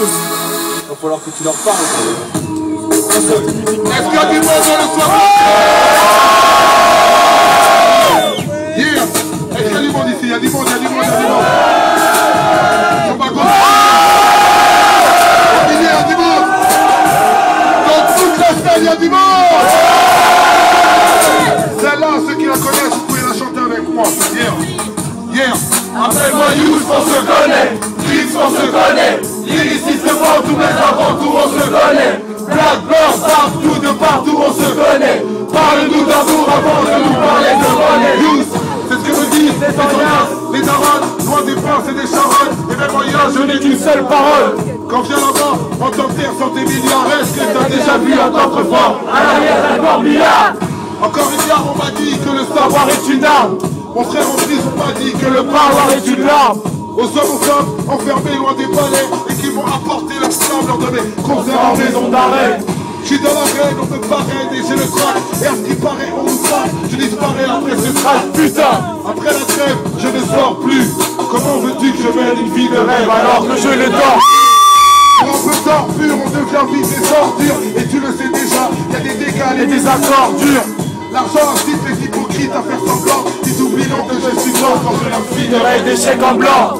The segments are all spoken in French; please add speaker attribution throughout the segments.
Speaker 1: va falloir que tu leur parles.
Speaker 2: Est-ce qu'il y a du monde dans le soir? Yeah. Est-ce qu'il y a du monde ici? Il y a du monde, il y a du monde, il y a du monde. Ils sont pas contents. Il y a du monde. Dans toute la salle, il y a du monde. Celle-là, ceux qui la connaissent, vous pouvez la chanter avec moi. Yeah. Yeah.
Speaker 3: Appelle-moi Youth, on se connaît. Chris, on se connaît. Lyriciste devant tous les avant-tours, on se connaît. Black, blanc, partout, de partout, on se connaît. Parle-nous d'amour avant de nous parler de monnaie.
Speaker 2: Youth, c'est ce que me disent les anciens, les darons, loin des princes et des charognes. Et même en Iran, je n'ai qu'une seule parole. Quand viens là-bas, en tant que terre sans tes milliards, est-ce que t'as déjà vu un coffre-fort?
Speaker 3: À l'arrière d'un corbillard.
Speaker 2: Encore une fois, on m'a dit que le savoir est une arme. Mon frère en prison m'a dit que le pouvoir est une larme. Aux hommes, aux femmes, enfermés loin des palais, et qui vont apporter leur flamme lors de mes concerts en maison d'arrêt. Je suis dans l'arène, on me parraine et j'ai le crack. Et à ce qui paraît, on nous traque. Je disparais après ce crack, putain. Après la trêve, je ne sors plus. Comment veux-tu que je mène une vie de rêve alors que je le dors? En faisant pur, on devient vite des ordures. Et tu le sais déjà, il y a des décals et des accords durs. L'argent incite les hypocrites à faire semblant. Ils oublient que je suis mort quand je leur filerai des chèques en blanc.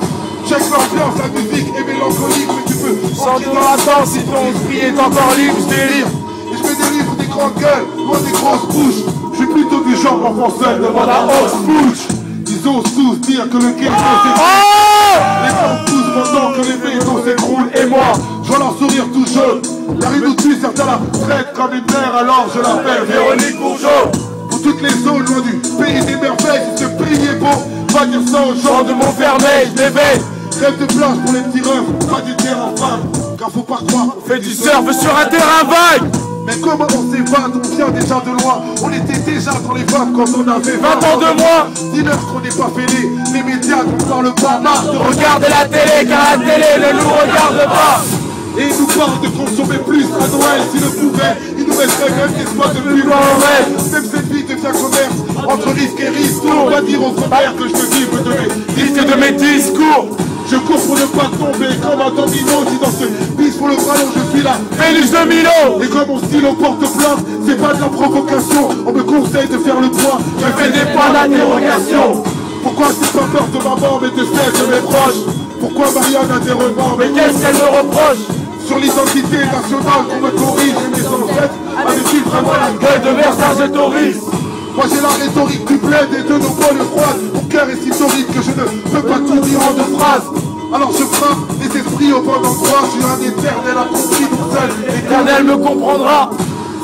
Speaker 2: Check l'ambiance, la musique est mélancolique. Mais tu peux sentir dans la danse si ton esprit est encore libre. Je délire et je me délivre des grandes gueules, loin des grosses bouches. Je suis plutôt du genre enfant seul devant la hausse bouche. Ils osent tous dire que le ghetto s'écroule. Les gens poussent pendant que les bétons s'écroulent. Et moi, je vois leur sourire tout jaune. La rue nous tue, certains la traitent comme une mère. Alors je l'appelle Véronique Bourgeot. Pour toutes les zones loin du pays des merveilles, si ce pays est beau, va dire ça aux gens de Montfermeil. Je m'éveille, rêve de plage pour les petits rêves, pas du terrain vague. Car faut pas croire, on fait du surf sur un terrain vague. Mais comment on s'évade, on vient déjà de loin. On était déjà dans les vagues quand on avait 20 ans de moins. Dis-leur qu'on n'est pas fêlés, les médias ne parlent pas. Marre de regarder la télé, car la télé ne nous regarde pas. Et ils nous parlent de consommer plus à Noël. S'ils le pouvaient, ils nous mettraient même des spots de plus loin en rêve. Même cette vie devient commerce, entre risque et risque. On va dire aux frères que je me vive de mes risques de mes discours. Je cours pour ne pas tomber comme un domino. Si dans ce bis pour le ballon je suis là, Vénus de Milo. Et comme mon stylo porte plainte, c'est pas de la provocation. On me conseille de faire le point, je fais des points d'interrogation. Pourquoi j'ai pas peur de ma mort mais de celle de mes proches? Pourquoi Marianne a des remords, mais qu'est-ce qu'elle me reproche? Sur l'identité nationale qu'on me corrige. Et mes ancêtres avaient-ils vraiment la gueule de Vercingétorix? Moi j'ai la rhétorique du bled et de nos bonnes froides. Mon cœur est si torride que je ne peux pas tout dire en 2 phrases. Alors je frappe les esprits au bon endroit. Je suis un éternel accompli, donc seul l'éternel me comprendra.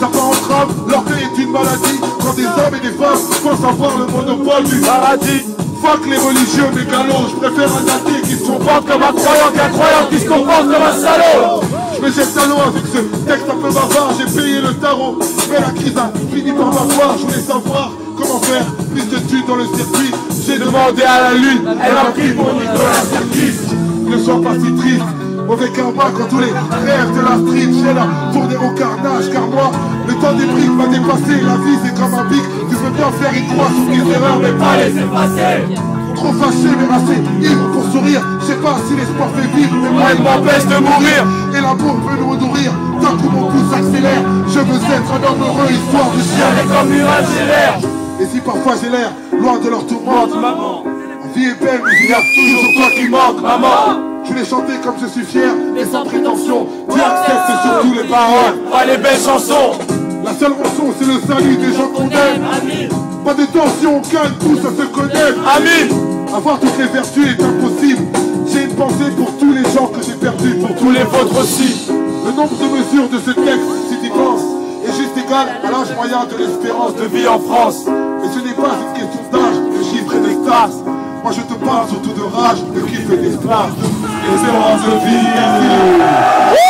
Speaker 2: Ça part en trame, l'orgueil est une maladie. Quand des hommes et des femmes pensent avoir le monopole du paradis. Fuck les religieux mégalos, je préfère un athée qui se comporte comme un croyant qu'un croyant qui se comporte comme un salaud. Je me jette à l'eau avec ce texte un peu bavard, j'ai payé le tarot. Mais la crise a fini par m'avoir, je voulais savoir comment faire plus de thunes dans le circuit. J'ai demandé à la lune, elle m'a pris pour Nicolas Sirkis. Ne sois pas si triste, mauvais karma quand tous les rêves de la street. J'ai là tourné au carnage car moi, le temps des briques m'a dépassé. La vie c'est comme un pic, tu veux bien faire une croix sur mes erreurs mais pas les effacer. Trop fâché mais assez ivre pour sourire. Je sais pas si l'espoir fait vivre mais moi il m'empêche de mourir. Et l'amour peut nous nourrir, tant que mon pouce s'accélère. Je veux être un homme heureux, histoire de chialer comme Murad Gélaire. Et si parfois j'ai l'air loin de leur tourmente, maman, la vie est belle mais il y a toujours toi qui manque, maman. Je l'ai chanté comme je suis fier, mais sans prétention. Tu acceptes surtout les paroles, pas les belles chansons. La seule rançon c'est le salut des gens qu'on aime. Pas de tension, calme, tout ça se connaît. Amin. Avoir toutes les vertus est impossible. J'ai une pensée pour tous les gens que j'ai perdus, pour tous les vôtres aussi. Le nombre de mesures de ce texte, si tu penses, est juste égal à l'âge moyen de l'espérance de vie en France. Et ce n'est pas une question d'âge, de chiffres et d'extase. Moi je te parle surtout de rage, de kiff et d'espace. Espérance de vie.